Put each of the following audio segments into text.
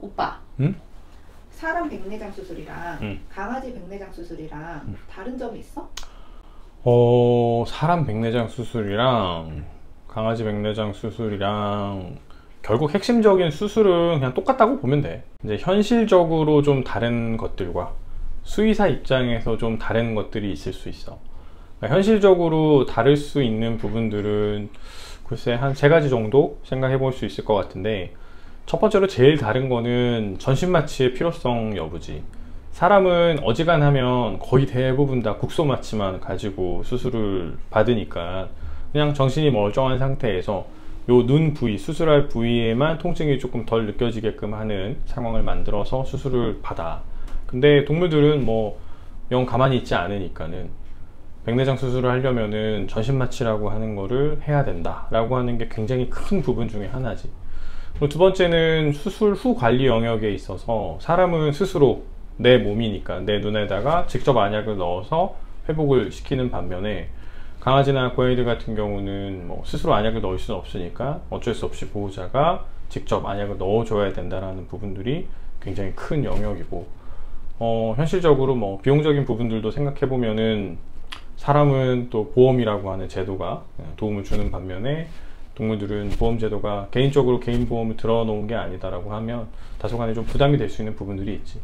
오빠, 응? 사람 백내장 수술이랑 응. 강아지 백내장 수술이랑 다른 점이 있어? 사람 백내장 수술이랑 강아지 백내장 수술이랑 결국 핵심적인 수술은 그냥 똑같다고 보면 돼. 이제 현실적으로 좀 다른 것들과 수의사 입장에서 좀 다른 것들이 있을 수 있어. 그러니까 현실적으로 다를 수 있는 부분들은 글쎄 한 세 가지 정도 생각해 볼 수 있을 것 같은데, 첫 번째로 제일 다른 거는 전신 마취의 필요성 여부지. 사람은 어지간하면 거의 대부분 다 국소 마취만 가지고 수술을 받으니까 그냥 정신이 멀쩡한 상태에서 요 눈 부위, 수술할 부위에만 통증이 조금 덜 느껴지게끔 하는 상황을 만들어서 수술을 받아. 근데 동물들은 뭐 영 가만히 있지 않으니까는 백내장 수술을 하려면은 전신 마취라고 하는 거를 해야 된다 라고 하는 게 굉장히 큰 부분 중에 하나지. 그리고 두 번째는 수술 후 관리 영역에 있어서 사람은 스스로 내 몸이니까 내 눈에다가 직접 안약을 넣어서 회복을 시키는 반면에, 강아지나 고양이들 같은 경우는 뭐 스스로 안약을 넣을 수는 없으니까 어쩔 수 없이 보호자가 직접 안약을 넣어줘야 된다는 부분들이 굉장히 큰 영역이고, 현실적으로 뭐 비용적인 부분들도 생각해 보면은 사람은 또 보험이라고 하는 제도가 도움을 주는 반면에 동물들은 보험 제도가 개인적으로 개인 보험을 들어놓은 게 아니다라고 하면 다소간에 좀 부담이 될 수 있는 부분들이 있지.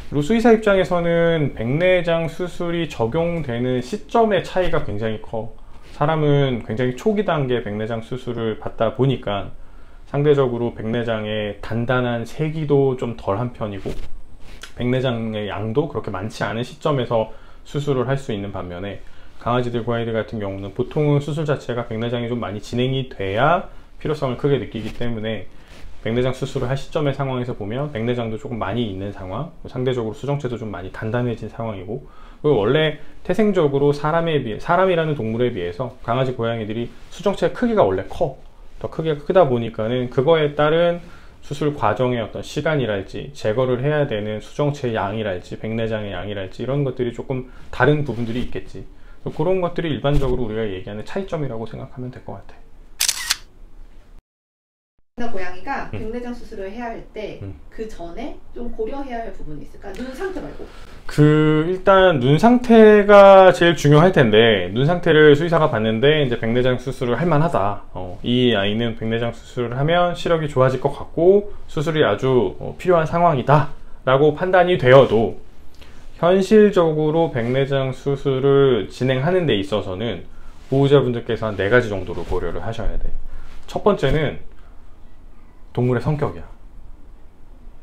그리고 수의사 입장에서는 백내장 수술이 적용되는 시점의 차이가 굉장히 커. 사람은 굉장히 초기 단계 백내장 수술을 받다 보니까 상대적으로 백내장의 단단한 세기도 좀 덜한 편이고, 백내장의 양도 그렇게 많지 않은 시점에서 수술을 할 수 있는 반면에, 강아지들, 고양이들 같은 경우는 보통은 수술 자체가 백내장이 좀 많이 진행이 돼야 필요성을 크게 느끼기 때문에 백내장 수술을 할 시점의 상황에서 보면 백내장도 조금 많이 있는 상황, 상대적으로 수정체도 좀 많이 단단해진 상황이고, 그리고 원래 태생적으로 사람이라는 동물에 비해서 강아지, 고양이들이 수정체 크기가 원래 커. 더 크기가 크다 보니까는 그거에 따른 수술 과정의 어떤 시간이랄지, 제거를 해야 되는 수정체의 양이랄지, 백내장의 양이랄지, 이런 것들이 조금 다른 부분들이 있겠지. 그런 것들이 일반적으로 우리가 얘기하는 차이점이라고 생각하면 될 것 같아. 고양이가 백내장 수술을 해야 할 때 그 전에 좀 고려해야 할 부분이 있을까? 눈 상태 말고. 일단 눈 상태가 제일 중요할 텐데, 눈 상태를 수의사가 봤는데 이제 백내장 수술을 할 만하다. 이 아이는 백내장 수술을 하면 시력이 좋아질 것 같고 수술이 아주 필요한 상황이다 라고 판단이 되어도, 현실적으로 백내장 수술을 진행하는 데 있어서는 보호자분들께서 한 4가지 정도로 고려를 하셔야 돼. 첫 번째는 동물의 성격이야.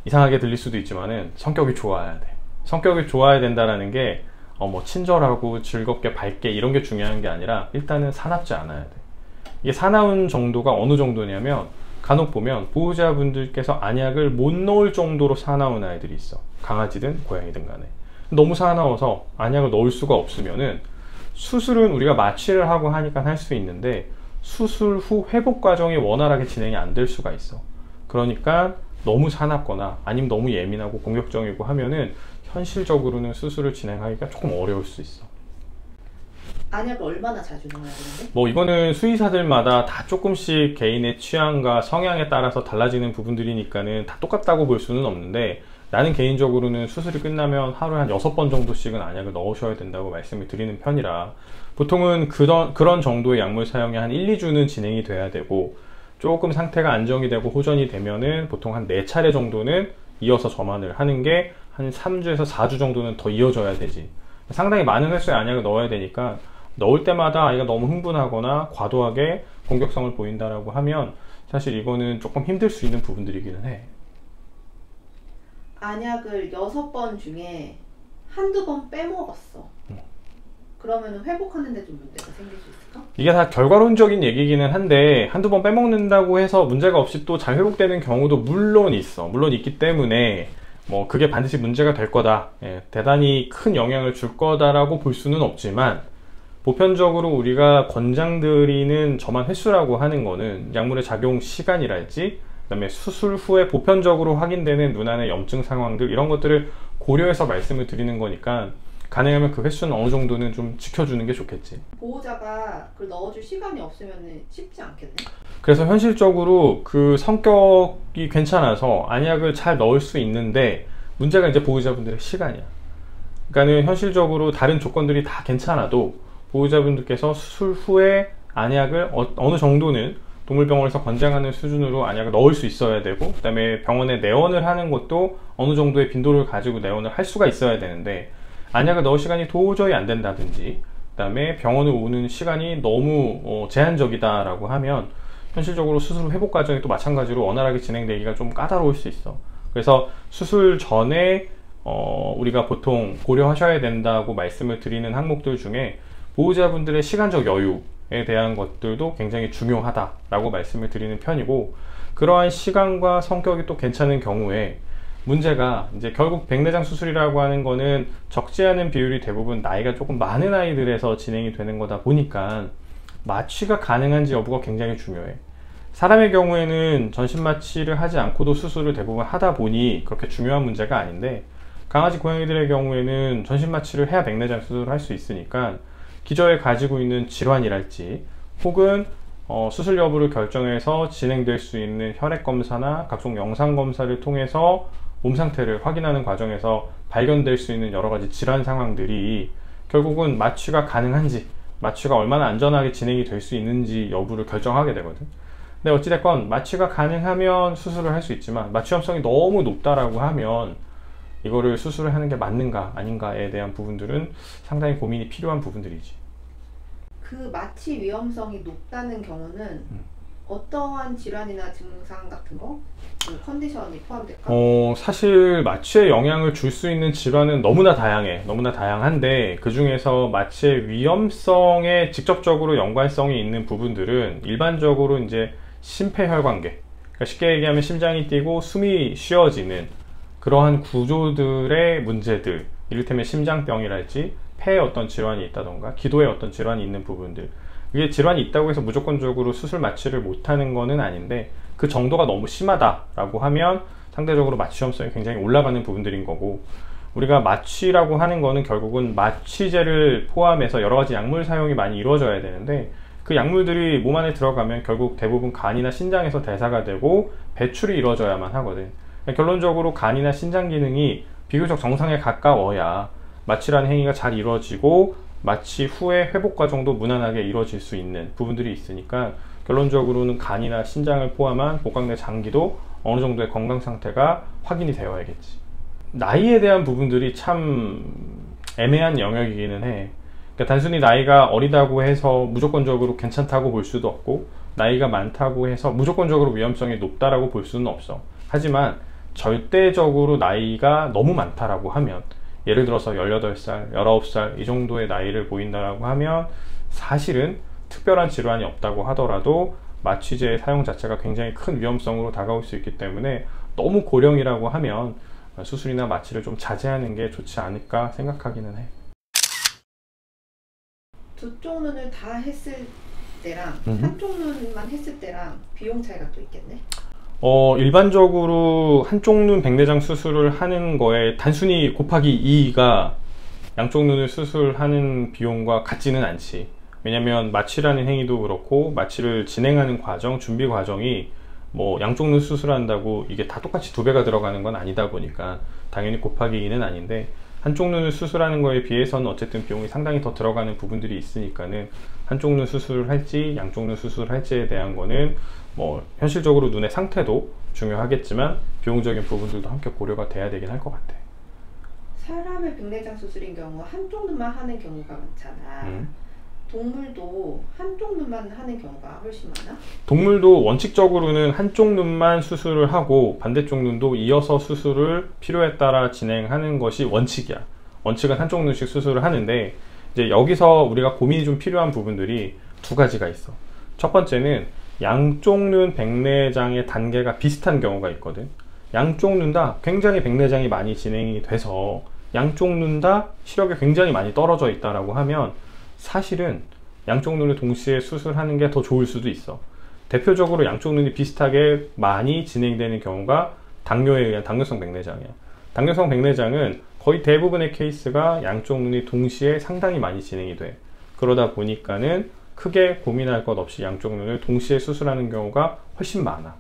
이상하게 들릴 수도 있지만은 성격이 좋아야 돼. 성격이 좋아야 된다라는 게 뭐 친절하고 즐겁게 밝게 이런 게 중요한 게 아니라 일단은 사납지 않아야 돼. 이게 사나운 정도가 어느 정도냐면, 간혹 보면 보호자분들께서 안약을 못 넣을 정도로 사나운 아이들이 있어. 강아지든 고양이든 간에. 너무 사나워서 안약을 넣을 수가 없으면은, 수술은 우리가 마취를 하고 하니까 할 수 있는데 수술 후 회복 과정이 원활하게 진행이 안 될 수가 있어. 그러니까 너무 사납거나 아니면 너무 예민하고 공격적이고 하면은 현실적으로는 수술을 진행하기가 조금 어려울 수 있어. 안약을 얼마나 자주 넣어야 되는데? 뭐 이거는 수의사들마다 다 조금씩 개인의 취향과 성향에 따라서 달라지는 부분들이니까는 다 똑같다고 볼 수는 없는데, 나는 개인적으로는 수술이 끝나면 하루에 한 6번 정도씩은 안약을 넣으셔야 된다고 말씀을 드리는 편이라, 보통은 그런 정도의 약물 사용이 한 1, 2주는 진행이 돼야 되고, 조금 상태가 안정이 되고 호전이 되면은 보통 한 4차례 정도는 이어서 점안을 하는 게 한 3주에서 4주 정도는 더 이어져야 되지. 상당히 많은 횟수의 안약을 넣어야 되니까, 넣을 때마다 아이가 너무 흥분하거나 과도하게 공격성을 보인다라고 하면 사실 이거는 조금 힘들 수 있는 부분들이기는 해. 안약을 6번 중에 한두 번 빼먹었어. 그러면 회복하는데 좀 문제가 생길 수 있을까? 이게 다 결과론적인 얘기기는 한데, 한두 번 빼먹는다고 해서 문제가 없이 또 잘 회복되는 경우도 물론 있어. 물론 있기 때문에 뭐 그게 반드시 문제가 될 거다, 대단히 큰 영향을 줄 거다라고 볼 수는 없지만, 보편적으로 우리가 권장드리는 점안 횟수라고 하는 거는 약물의 작용 시간이랄지, 그다음에 수술 후에 보편적으로 확인되는 눈 안의 염증 상황들, 이런 것들을 고려해서 말씀을 드리는 거니까 가능하면 그 횟수는 어느 정도는 좀 지켜주는 게 좋겠지. 보호자가 그걸 넣어줄 시간이 없으면 쉽지 않겠네. 그래서 현실적으로 그 성격이 괜찮아서 안약을 잘 넣을 수 있는데 문제가 이제 보호자분들의 시간이야. 그러니까는 현실적으로 다른 조건들이 다 괜찮아도 보호자분들께서 수술 후에 안약을 어느 정도는 동물병원에서 권장하는 수준으로 안약을 넣을 수 있어야 되고, 그 다음에 병원에 내원을 하는 것도 어느 정도의 빈도를 가지고 내원을 할 수가 있어야 되는데, 안약을 넣을 시간이 도저히 안 된다든지, 그 다음에 병원을 오는 시간이 너무 제한적이다 라고 하면 현실적으로 수술 후 회복 과정이 또 마찬가지로 원활하게 진행되기가 좀 까다로울 수 있어. 그래서 수술 전에 우리가 보통 고려하셔야 된다고 말씀을 드리는 항목들 중에 보호자분들의 시간적 여유에 대한 것들도 굉장히 중요하다라고 말씀을 드리는 편이고, 그러한 시간과 성격이 또 괜찮은 경우에 문제가 이제 결국 백내장 수술이라고 하는 거는 적지 않은 비율이 대부분 나이가 조금 많은 아이들에서 진행이 되는 거다 보니까 마취가 가능한지 여부가 굉장히 중요해. 사람의 경우에는 전신 마취를 하지 않고도 수술을 대부분 하다 보니 그렇게 중요한 문제가 아닌데, 강아지 고양이들의 경우에는 전신 마취를 해야 백내장 수술을 할 수 있으니까 기저에 가지고 있는 질환이랄지 혹은 수술 여부를 결정해서 진행될 수 있는 혈액 검사나 각종 영상 검사를 통해서 몸 상태를 확인하는 과정에서 발견될 수 있는 여러 가지 질환 상황들이 결국은 마취가 가능한지, 마취가 얼마나 안전하게 진행이 될 수 있는지 여부를 결정하게 되거든. 근데 어찌됐건 마취가 가능하면 수술을 할 수 있지만 마취염성이 너무 높다라고 하면 이거를 수술을 하는 게 맞는가 아닌가에 대한 부분들은 상당히 고민이 필요한 부분들이지. 그 마취 위험성이 높다는 경우는 어떠한 질환이나 증상 같은 거? 그 컨디션이 포함될까? 사실 마취에 영향을 줄 수 있는 질환은 너무나 다양해. 너무나 다양한데 그 중에서 마취의 위험성에 직접적으로 연관성이 있는 부분들은 일반적으로 이제 심폐혈관계, 그러니까 쉽게 얘기하면 심장이 뛰고 숨이 쉬어지는 그러한 구조들의 문제들, 이를테면 심장병이랄지 폐에 어떤 질환이 있다던가 기도에 어떤 질환이 있는 부분들, 이게 질환이 있다고 해서 무조건적으로 수술 마취를 못하는 거는 아닌데 그 정도가 너무 심하다라고 하면 상대적으로 마취 위험성이 굉장히 올라가는 부분들인 거고, 우리가 마취라고 하는 거는 결국은 마취제를 포함해서 여러 가지 약물 사용이 많이 이루어져야 되는데 그 약물들이 몸 안에 들어가면 결국 대부분 간이나 신장에서 대사가 되고 배출이 이루어져야만 하거든. 결론적으로 간이나 신장 기능이 비교적 정상에 가까워야 마취라는 행위가 잘 이루어지고 마취 후에 회복 과정도 무난하게 이루어질 수 있는 부분들이 있으니까 결론적으로는 간이나 신장을 포함한 복강내 장기도 어느 정도의 건강 상태가 확인이 되어야겠지. 나이에 대한 부분들이 참 애매한 영역이기는 해. 그러니까 단순히 나이가 어리다고 해서 무조건적으로 괜찮다고 볼 수도 없고 나이가 많다고 해서 무조건적으로 위험성이 높다라고 볼 수는 없어. 하지만 절대적으로 나이가 너무 많다라고 하면, 예를 들어서 18살, 19살 이 정도의 나이를 보인다라고 하면 사실은 특별한 질환이 없다고 하더라도 마취제 사용 자체가 굉장히 큰 위험성으로 다가올 수 있기 때문에 너무 고령이라고 하면 수술이나 마취를 좀 자제하는 게 좋지 않을까 생각하기는 해. 두 쪽 눈을 다 했을 때랑 한쪽 눈만 했을 때랑 비용 차이가 또 있겠네? 일반적으로 한쪽 눈 백내장 수술을 하는 거에 단순히 곱하기 2가 양쪽 눈을 수술하는 비용과 같지는 않지. 왜냐면 마취라는 행위도 그렇고 마취를 진행하는 과정, 준비 과정이 뭐 양쪽 눈 수술한다고 이게 다 똑같이 2배가 들어가는 건 아니다 보니까 당연히 곱하기 2는 아닌데, 한쪽 눈을 수술하는 거에 비해서는 어쨌든 비용이 상당히 더 들어가는 부분들이 있으니까는 한쪽 눈 수술을 할지 양쪽 눈 수술을 할지에 대한 거는 뭐 현실적으로 눈의 상태도 중요하겠지만 비용적인 부분들도 함께 고려가 돼야 되긴 할 것 같아. 사람의 백내장 수술인 경우 한쪽 눈만 하는 경우가 많잖아. 동물도 한쪽 눈만 하는 경우가 훨씬 많아? 동물도 원칙적으로는 한쪽 눈만 수술을 하고 반대쪽 눈도 이어서 수술을 필요에 따라 진행하는 것이 원칙이야. 원칙은 한쪽 눈씩 수술을 하는데 이제 여기서 우리가 고민이 좀 필요한 부분들이 두 가지가 있어. 첫 번째는 양쪽 눈 백내장의 단계가 비슷한 경우가 있거든. 양쪽 눈 다 굉장히 백내장이 많이 진행이 돼서 양쪽 눈 다 시력이 굉장히 많이 떨어져 있다라고 하면 사실은 양쪽 눈을 동시에 수술하는 게 더 좋을 수도 있어. 대표적으로 양쪽 눈이 비슷하게 많이 진행되는 경우가 당뇨에 의한 당뇨성 백내장이야. 당뇨성 백내장은 거의 대부분의 케이스가 양쪽 눈이 동시에 상당히 많이 진행이 돼. 그러다 보니까는 크게 고민할 것 없이 양쪽 눈을 동시에 수술하는 경우가 훨씬 많아.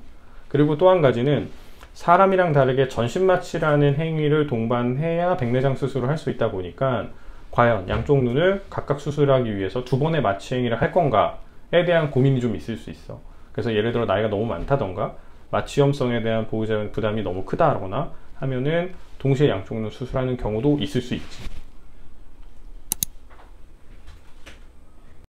그리고 또 한 가지는 사람이랑 다르게 전신마취라는 행위를 동반해야 백내장 수술을 할 수 있다 보니까 과연 양쪽 눈을 각각 수술하기 위해서 두 번의 마취 행위를 할 건가에 대한 고민이 좀 있을 수 있어. 그래서 예를 들어 나이가 너무 많다던가 마취염성에 대한 보호자 부담이 너무 크다거나 하면은 동시에 양쪽 눈 수술하는 경우도 있을 수 있지.